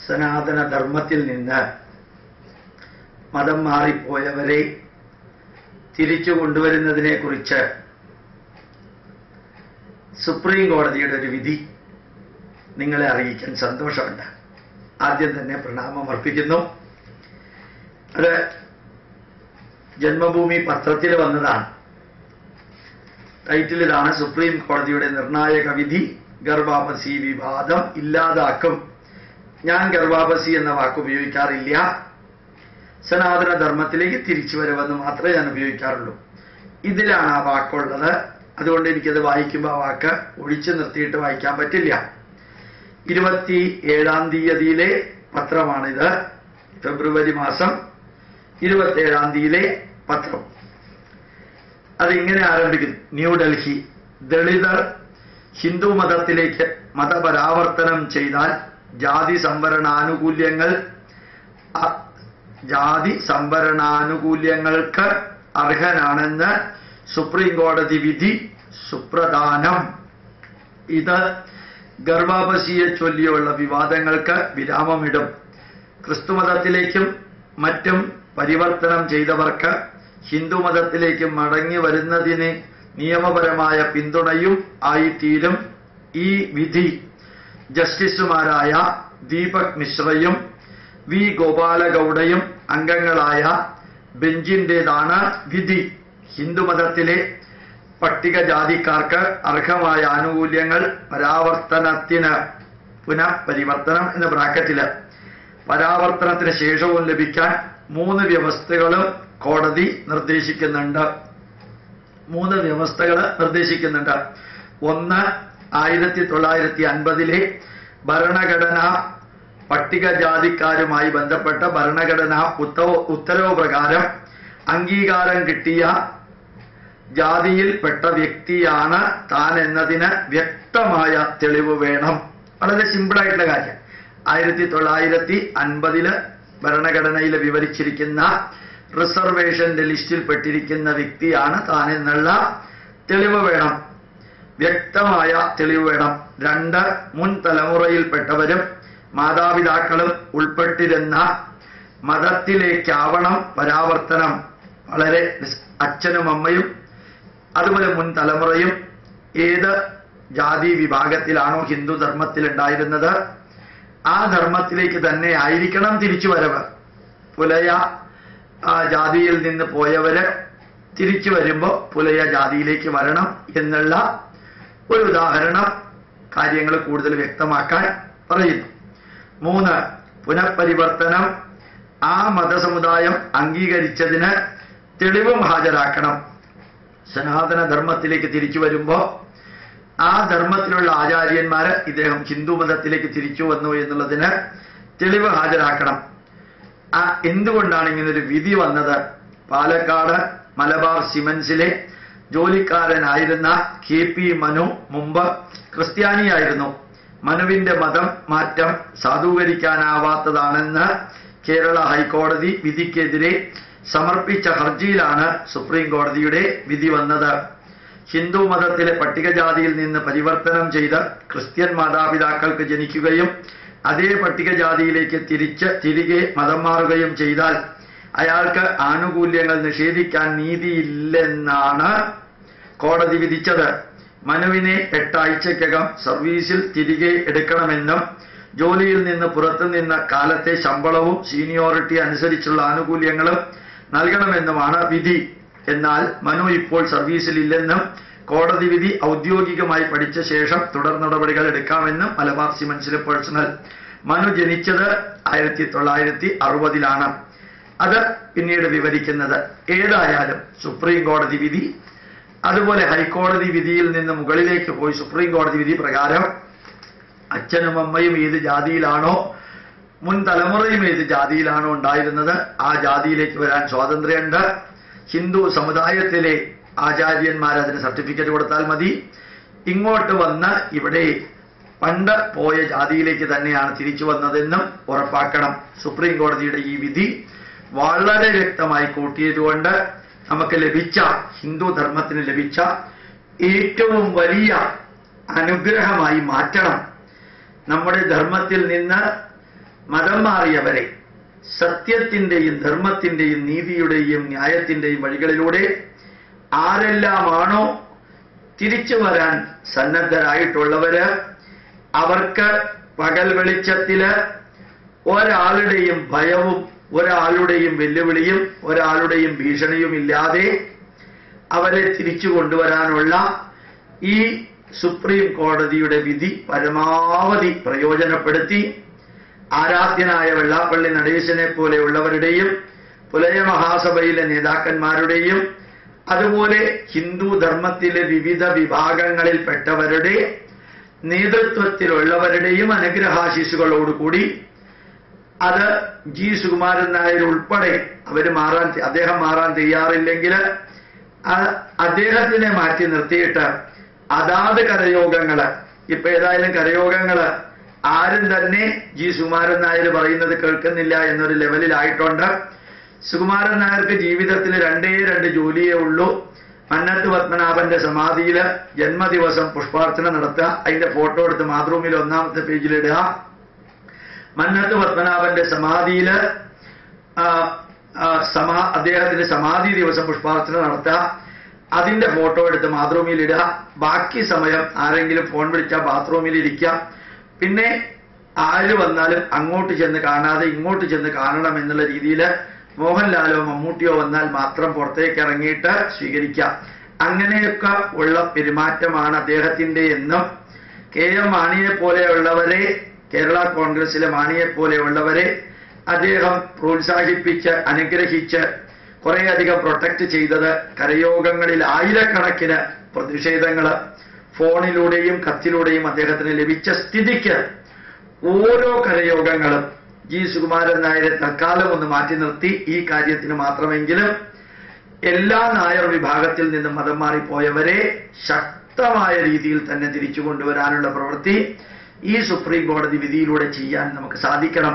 സനാതന ധർമ്മത്തിൽ നിന്ന് മതം മാറിപ്പോയവരെ തിരിച്ചു കൊണ്ടുവരുന്നതിനെക്കുറിച്ച് സുപ്രീം കോടതിയുടെ ഒരു വിധി നിങ്ങളെ അറിയിക്കാൻ സന്തോഷമുണ്ട്. ആദ്യം തന്നെ പ്രണാമം അർപ്പിക്കുന്നു. അത് ജന്മഭൂമി പത്രത്തിൽ വന്നതാണ്. ടൈറ്റിൽ ഇതാണ്: സുപ്രീം കോടതിയുടെ നിർണായക വിധി, ഗർഭാപസി വിവാദം ഇല്ലാതാക്കും. ഞാൻ ഗർഭാപസി എന്ന വാക്ക് ഉപയോഗിക്കാറില്ല. സനാതന ധർമ്മത്തിലേക്ക് തിരിച്ചു വരവെന്ന് മാത്രമേ ഞാൻ ഉപയോഗിക്കാറുള്ളൂ. ഇതിലാണ് ആ വാക്കുള്ളത്. അതുകൊണ്ട് എനിക്കത് വായിക്കുമ്പോൾ ആ വാക്ക് ഒഴിച്ചു നിർത്തിയിട്ട് വായിക്കാൻ പറ്റില്ല. 27-ാം തീയതിയിലെ പത്രമാണിത്. ഫെബ്രുവരി മാസം 27-ാം തീയതിയിലെ പത്രം. അതിങ്ങനെ ആരംഭിക്കുന്നു: ന്യൂഡൽഹി, ദളിതർ ഹിന്ദു മതത്തിലേക്ക് മതപരാവർത്തനം ചെയ്താൽ ജാതി സംവരണാനുകൂല്യങ്ങൾക്ക് അർഹനാണെന്ന് സുപ്രീം കോടതി വിധി സുപ്രധാനം. ഇത് ഗർഭാപസിയെ ചൊല്ലിയുള്ള വിവാദങ്ങൾക്ക് വിരാമമിടും. ക്രിസ്തുമതത്തിലേക്കും മറ്റും പരിവർത്തനം ചെയ്തവർക്ക് ഹിന്ദുമതത്തിലേക്ക് മടങ്ങി വരുന്നതിന് നിയമപരമായ പിന്തുണയും ആയിത്തീരും. ഈ വിധി ജസ്റ്റിസുമാരായ ദീപക് മിശ്രയും വി ഗോപാലഗൌഡയും അംഗങ്ങളായ ബെഞ്ചിന്റേതാണ് വിധി. ഹിന്ദുമതത്തിലെ പട്ടികജാതിക്കാർക്ക് അർഹമായ ആനുകൂല്യങ്ങൾ പുനഃപരിവർത്തനം എന്ന ബ്രാക്കറ്റില് പരാവർത്തനത്തിന് ശേഷവും ലഭിക്കാൻ 3 വ്യവസ്ഥകളും കോടതി നിർദ്ദേശിക്കുന്നുണ്ട്. 3 വ്യവസ്ഥകൾ നിർദ്ദേശിക്കുന്നുണ്ട്. ഒന്ന്, 1950-ലെ ഭരണഘടന പട്ടികജാതിക്കാരുമായി ബന്ധപ്പെട്ട ഭരണഘടനാ ഉത്തരവ് പ്രകാരം അംഗീകാരം കിട്ടിയ ജാതിയിൽപ്പെട്ട വ്യക്തിയാണ് താൻ എന്നതിന് വ്യക്തമായ തെളിവ് വേണം. വളരെ സിമ്പിളായിട്ടുള്ള കാര്യം. 1950 ഭരണഘടനയിൽ വിവരിച്ചിരിക്കുന്ന റിസർവേഷന്റെ ലിസ്റ്റിൽ പെട്ടിരിക്കുന്ന വ്യക്തിയാണ് താൻ എന്നുള്ള തെളിവ് വേണം. വ്യക്തമായ തെളിവ് വേണം. 2, മുൻ തലമുറയിൽപ്പെട്ടവരും മാതാപിതാക്കളും ഉൾപ്പെട്ടിരുന്ന മതത്തിലേക്കാവണം പരാവർത്തനം. വളരെ അച്ഛനും അമ്മയും അതുപോലെ മുൻ തലമുറയും ഏത് ജാതി വിഭാഗത്തിലാണോ ഹിന്ദു ധർമ്മത്തിലുണ്ടായിരുന്നത് ആ ധർമ്മത്തിലേക്ക് തന്നെ ആയിരിക്കണം തിരിച്ചു വരവ്. പുലയ ജാതിയിൽ നിന്ന് പോയവര് തിരിച്ചു വരുമ്പോൾ പുലയ ജാതിയിലേക്ക് വരണം എന്നുള്ള ഒരു ഉദാഹരണം കാര്യങ്ങൾ കൂടുതൽ വ്യക്തമാക്കാൻ പറയുന്നു. 3, പുനഃപരിവർത്തനം ആ മതസമുദായം അംഗീകരിച്ചതിന് തെളിവും ഹാജരാക്കണം. സനാതന ധർമ്മത്തിലേക്ക് തിരിച്ചു വരുമ്പോൾ ആ ധർമ്മത്തിലുള്ള ആചാര്യന്മാര് ഇദ്ദേഹം ഹിന്ദു മതത്തിലേക്ക് തിരിച്ചു വന്നു എന്നുള്ളതിന് തെളിവ് ഹാജരാക്കണം. എന്തുകൊണ്ടാണ് ഇങ്ങനൊരു വിധി വന്നത്? പാലക്കാട് മലബാർ സിമൻസിലെ ജോലിക്കാരനായിരുന്ന KP മനു മുമ്പ് ക്രിസ്ത്യാനിയായിരുന്നു. മനുവിന്റെ മതം മാറ്റം സാധൂകരിക്കാനാവാത്തതാണെന്ന് കേരള ഹൈക്കോടതി വിധിക്കെതിരെ സമർപ്പിച്ച ഹർജിയിലാണ് സുപ്രീം കോടതിയുടെ വിധി വന്നത്. ഹിന്ദു മതത്തിലെ പട്ടികജാതിയിൽ നിന്ന് പരിവർത്തനം ചെയ്ത് ക്രിസ്ത്യൻ മാതാപിതാക്കൾക്ക് ജനിക്കുകയും അതേ പട്ടികജാതിയിലേക്ക് തിരികെ മതം മാറുകയും ചെയ്താൽ അയാൾക്ക് ആനുകൂല്യങ്ങൾ നിഷേധിക്കാൻ നീതിയില്ലെന്നാണ് കോടതി വിധിച്ചത്. മനുവിനെ 8 ആഴ്ചയ്ക്കകം സർവീസിൽ തിരികെ എടുക്കണമെന്നും ജോലിയിൽ നിന്ന് പുറത്തുനിന്ന കാലത്തെ ശമ്പളവും സീനിയോറിറ്റി അനുസരിച്ചുള്ള ആനുകൂല്യങ്ങളും നൽകണമെന്നുമാണ് വിധി. എന്നാൽ മനു ഇപ്പോൾ സർവീസിലില്ലെന്നും കോടതി വിധി ഔദ്യോഗികമായി പഠിച്ച ശേഷം തുടർ നടപടികൾ എടുക്കാമെന്നും മലബാർ സിമൻസിലെ പേഴ്സണൽ. മനു ജനിച്ചത് 1960-ലാണ്. അത് പിന്നീട് വിവരിക്കുന്നത്. ഏതായാലും സുപ്രീം കോടതി വിധി അതുപോലെ ഹൈക്കോടതി വിധിയിൽ നിന്ന് മുകളിലേക്ക് പോയി സുപ്രീം കോടതി വിധി പ്രകാരം അച്ഛനും അമ്മയും ഏത് ജാതിയിലാണോ മുൻ തലമുറയും ഏത് ജാതിയിലാണോ ഉണ്ടായിരുന്നത് ആ ജാതിയിലേക്ക് വരാൻ സ്വാതന്ത്ര്യമുണ്ട്. ഹിന്ദു സമുദായത്തിലെ ആചാര്യന്മാർ അതിന് സർട്ടിഫിക്കറ്റ് കൊടുത്താൽ മതി. ഇങ്ങോട്ട് വന്ന് ഇവിടെ പണ്ട് പോയ ജാതിയിലേക്ക് തന്നെയാണ് തിരിച്ചു വന്നതെന്നും ഉറപ്പാക്കണം. സുപ്രീം കോടതിയുടെ ഈ വിധി വളരെ വ്യക്തമായി കൂട്ടിയതുകൊണ്ട് നമുക്ക് ലഭിച്ച ഹിന്ദു ധർമ്മത്തിന് ലഭിച്ച ഏറ്റവും വലിയ അനുഗ്രഹമായി മാറ്റണം. നമ്മുടെ ധർമ്മത്തിൽ നിന്ന് മതം മാറിയവരെ സത്യത്തിന്റെയും ധർമ്മത്തിന്റെയും നീതിയുടെയും ന്യായത്തിന്റെയും വഴികളിലൂടെ ആരെല്ലാമാണോ തിരിച്ചു വരാൻ സന്നദ്ധരായിട്ടുള്ളവര്, അവർക്ക് പകൽ വെളിച്ചത്തില് ഒരാളുടെയും ഭയവും ഒരാളുടെയും വെല്ലുവിളിയും ഒരാളുടെയും ഭീഷണിയും ഇല്ലാതെ അവരെ തിരിച്ചു കൊണ്ടുവരാനുള്ള ഈ സുപ്രീം കോടതിയുടെ വിധി പരമാവധി പ്രയോജനപ്പെടുത്തി ആരാധ്യനായ വെള്ളാപ്പള്ളി നടേശനെ പോലെയുള്ളവരുടെയും പുലയ മഹാസഭയിലെ നേതാക്കന്മാരുടെയും അതുപോലെ ഹിന്ദു ധർമ്മത്തിലെ വിവിധ വിഭാഗങ്ങളിൽപ്പെട്ടവരുടെ നേതൃത്വത്തിലുള്ളവരുടെയും അനുഗ്രഹാശിസുകളോടുകൂടി അത് ജി സുകുമാരൻ നായർ ഉൾപ്പെടെ അദ്ദേഹം മാറാൻ തയ്യാറില്ലെങ്കിൽ അദ്ദേഹത്തിനെ മാറ്റി നിർത്തിയിട്ട് അതാത് കരയോഗങ്ങള്, ഇപ്പൊ ഏതായാലും കരയോഗങ്ങള് ആരും തന്നെ ജി സുകുമാരൻ നായർ പറയുന്നത് കേൾക്കുന്നില്ല എന്നൊരു ലെവലിലായിട്ടുണ്ട്. സുകുമാരൻ നായർക്ക് ജീവിതത്തിൽ രണ്ട് ജോലിയേ ഉള്ളൂ. മന്നത്ത് പത്മനാഭന്റെ സമാധിയില് ജന്മദിവസം പുഷ്പാർച്ചന നടത്തുക, അതിന്റെ ഫോട്ടോ എടുത്ത് മാതൃഭൂമിയിൽ 1ാമത്തെ പേജിലിടുക. മന്നത്ത് പത്മനാഭന്റെ സമാധിയില് അദ്ദേഹത്തിന്റെ സമാധി ദിവസം പുഷ്പാർച്ചന നടത്തുക, അതിന്റെ ഫോട്ടോ എടുത്ത് മാതൃഭൂമിയിൽ ഇടുക. ബാക്കി സമയം ആരെങ്കിലും ഫോൺ വിളിച്ചാൽ ബാത്റൂമിൽ ഇരിക്കുക. പിന്നെ ആര് വന്നാലും അങ്ങോട്ട് ചെന്ന് കാണാതെ ഇങ്ങോട്ട് ചെന്ന് കാണണം എന്നുള്ള രീതിയിൽ മോഹൻലാലോ മമ്മൂട്ടിയോ വന്നാൽ മാത്രം പുറത്തേക്ക് ഇറങ്ങിയിട്ട് സ്വീകരിക്കാം. അങ്ങനെയൊക്കെ ഉള്ള പെരുമാറ്റമാണ് അദ്ദേഹത്തിന്റെ എന്നും KM മാണിയെ പോലെയുള്ളവരെ, കേരള കോൺഗ്രസിലെ മാണിയെ പോലെയുള്ളവരെ അദ്ദേഹം പ്രോത്സാഹിപ്പിച്ച് അനുഗ്രഹിച്ച് കുറേയധികം പ്രൊട്ടക്ട് ചെയ്തത്. കരയോഗങ്ങളിൽ ആയിരക്കണക്കിന് പ്രതിഷേധങ്ങള് ഫോണിലൂടെയും കത്തിലൂടെയും അദ്ദേഹത്തിന് ലഭിച്ച സ്ഥിതിക്ക് ഓരോ കരയോഗങ്ങളും ജി സുകുമാരൻ നായരെ തൽക്കാലം ഒന്ന് മാറ്റി നിർത്തി ഈ കാര്യത്തിന് മാത്രമെങ്കിലും എല്ലാ നായർ വിഭാഗത്തിൽ നിന്നും മതം മാറിപ്പോയവരെ ശക്തമായ രീതിയിൽ തന്നെ തിരിച്ചു കൊണ്ടുവരാനുള്ള പ്രവൃത്തി ഈ സുപ്രീം കോടതി വിധിയിലൂടെ ചെയ്യാൻ നമുക്ക് സാധിക്കണം.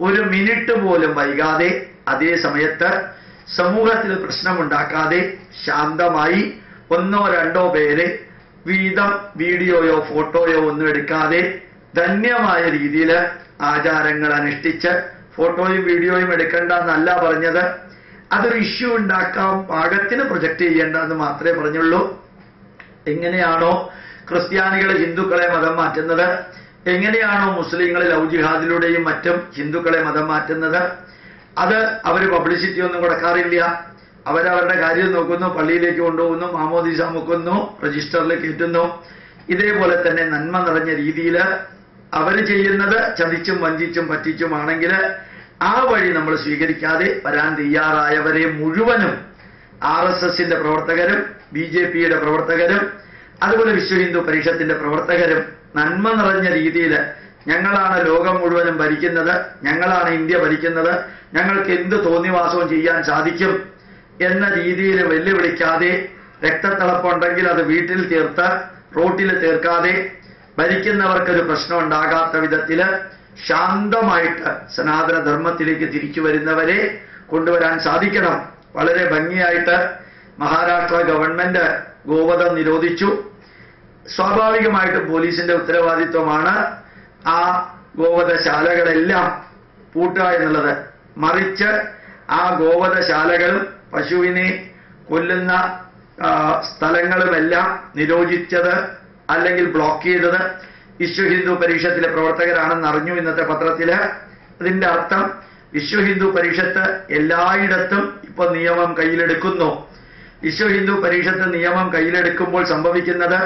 ഒരു മിനിറ്റ് പോലും വൈകാതെ, അതേ സമയത്ത് സമൂഹത്തിൽ പ്രശ്നമുണ്ടാക്കാതെ ശാന്തമായി 1 or 2 പേരെ വീതം വീഡിയോയോ ഫോട്ടോയോ ഒന്നും എടുക്കാതെ ധന്യമായ രീതിയിൽ ആചാരങ്ങൾ അനുഷ്ഠിച്ച്, ഫോട്ടോയും വീഡിയോയും എടുക്കേണ്ട എന്നല്ല പറഞ്ഞത്, അതൊരു ഇഷ്യൂ ഉണ്ടാക്കാൻ പാകത്തിന് പ്രൊജക്ട് ചെയ്യേണ്ടെന്ന് മാത്രമേ പറഞ്ഞുള്ളൂ. എങ്ങനെയാണോ ക്രിസ്ത്യാനികൾ ഹിന്ദുക്കളെ മതം മാറ്റുന്നത്, എങ്ങനെയാണോ മുസ്ലിങ്ങൾ ലവ് ജിഹാദിലൂടെയും മറ്റും ഹിന്ദുക്കളെ മതം മാറ്റുന്നത്, അത് അവർ പബ്ലിസിറ്റി ഒന്നും കൊടുക്കാറില്ല. അവരവരുടെ കാര്യം നോക്കുന്നു, പള്ളിയിലേക്ക് കൊണ്ടുപോകുന്നു, മാമോദീസ മുക്കുന്നു, രജിസ്റ്ററിൽ കയറ്റുന്നു. ഇതേപോലെ തന്നെ നന്മ നിറഞ്ഞ രീതിയിൽ അവർ ചെയ്യുന്നത് ചതിച്ചും വഞ്ചിച്ചും പറ്റിച്ചുമാണെങ്കിൽ ആ വഴി നമ്മൾ സ്വീകരിക്കാതെ വരാൻ തയ്യാറായവരെ മുഴുവനും RSSന്റെ പ്രവർത്തകരും BJPയുടെ പ്രവർത്തകരും അതുപോലെ വിശ്വ ഹിന്ദു പരിഷത്തിന്റെ പ്രവർത്തകരും നന്മ നിറഞ്ഞ രീതിയിൽ ഞങ്ങളാണ് ലോകം മുഴുവനും ഭരിക്കുന്നത്, ഞങ്ങളാണ് ഇന്ത്യ ഭരിക്കുന്നത്, ഞങ്ങൾക്ക് എന്ത് തോന്നിവാസവും ചെയ്യാൻ സാധിക്കും എന്ന രീതിയിൽ വെല്ലുവിളിക്കാതെ, രക്തത്തിളപ്പുണ്ടെങ്കിൽ അത് വീട്ടിൽ തീർത്ത് റോട്ടിൽ തീർക്കാതെ, ഭരിക്കുന്നവർക്കൊരു പ്രശ്നം ഉണ്ടാകാത്ത വിധത്തിൽ ശാന്തമായിട്ട് സനാതന ധർമ്മത്തിലേക്ക് തിരിച്ചു വരുന്നവരെ കൊണ്ടുവരാൻ സാധിക്കണം. വളരെ ഭംഗിയായിട്ട് മഹാരാഷ്ട്ര ഗവൺമെന്റ് ഗോവധം നിരോധിച്ചു. സ്വാഭാവികമായിട്ടും പോലീസിന്റെ ഉത്തരവാദിത്വമാണ് ആ ഗോവധശാലകളെല്ലാം പൂട്ടുക എന്നുള്ളത്. മറിച്ച് ആ ഗോവധശാലകളും പശുവിനെ കൊല്ലുന്ന സ്ഥലങ്ങളുമെല്ലാം നിരോധിച്ചത് അല്ലെങ്കിൽ ബ്ലോക്ക് ചെയ്തത് വിശ്വ ഹിന്ദു പരിഷത്തിലെ പ്രവർത്തകരാണെന്ന് അറിഞ്ഞു ഇന്നത്തെ പത്രത്തില്. അതിന്റെ അർത്ഥം വിശ്വ ഹിന്ദു പരിഷത്ത് എല്ലായിടത്തും ഇപ്പൊ നിയമം കയ്യിലെടുക്കുന്നു. വിശ്വ ഹിന്ദു പരിഷത്ത് നിയമം കയ്യിലെടുക്കുമ്പോൾ സംഭവിക്കുന്നത്,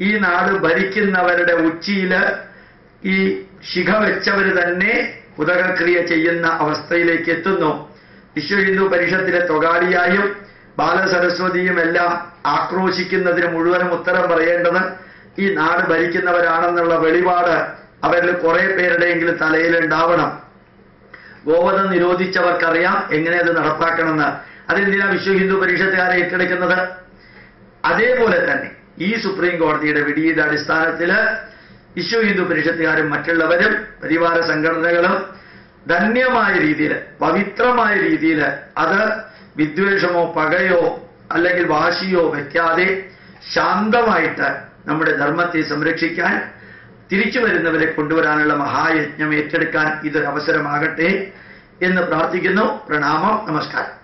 ഈ നാട് ഭരിക്കുന്നവരുടെ ഉച്ചിയില് ഈ ശിഖ വെച്ചവര് തന്നെ ഉദകക്രിയ ചെയ്യുന്ന അവസ്ഥയിലേക്ക് എത്തുന്നു. വിശ്വ ഹിന്ദു പരിഷത്തിലെ തൊഗാഡിയായും ബാലസരസ്വതിയും എല്ലാം ആക്രോശിക്കുന്നതിന് മുഴുവനും ഉത്തരം പറയേണ്ടത് ഈ നാട് ഭരിക്കുന്നവരാണെന്നുള്ള വെളിപാട് അവരിൽ കുറെ പേരുടെയെങ്കിലും തലയിലുണ്ടാവണം. ഗോവധം നിരോധിച്ചവർക്കറിയാം എങ്ങനെ അത് നടപ്പാക്കണമെന്ന്. അതെന്തിനാ വിശ്വ ഹിന്ദു പരിഷത്തുകാരെ ഏറ്റെടുക്കുന്നത്? അതേപോലെ തന്നെ ഈ സുപ്രീം കോടതിയുടെ വിധിയുടെ അടിസ്ഥാനത്തില് വിശ്വ ഹിന്ദു പരിഷത്തുകാരും മറ്റുള്ളവരും പരിവാര സംഘടനകളും ധന്യമായ രീതിയിൽ, പവിത്രമായ രീതിയിൽ, അത് വിദ്വേഷമോ പകയോ അല്ലെങ്കിൽ വാശിയോ വെക്കാതെ ശാന്തമായിട്ട് നമ്മുടെ ധർമ്മത്തെ സംരക്ഷിക്കാൻ തിരിച്ചു വരുന്നവരെ കൊണ്ടുവരാനുള്ള മഹായജ്ഞം ഏറ്റെടുക്കാൻ ഇതൊരവസരമാകട്ടെ എന്ന് പ്രാർത്ഥിക്കുന്നു. പ്രണാമം. നമസ്കാരം.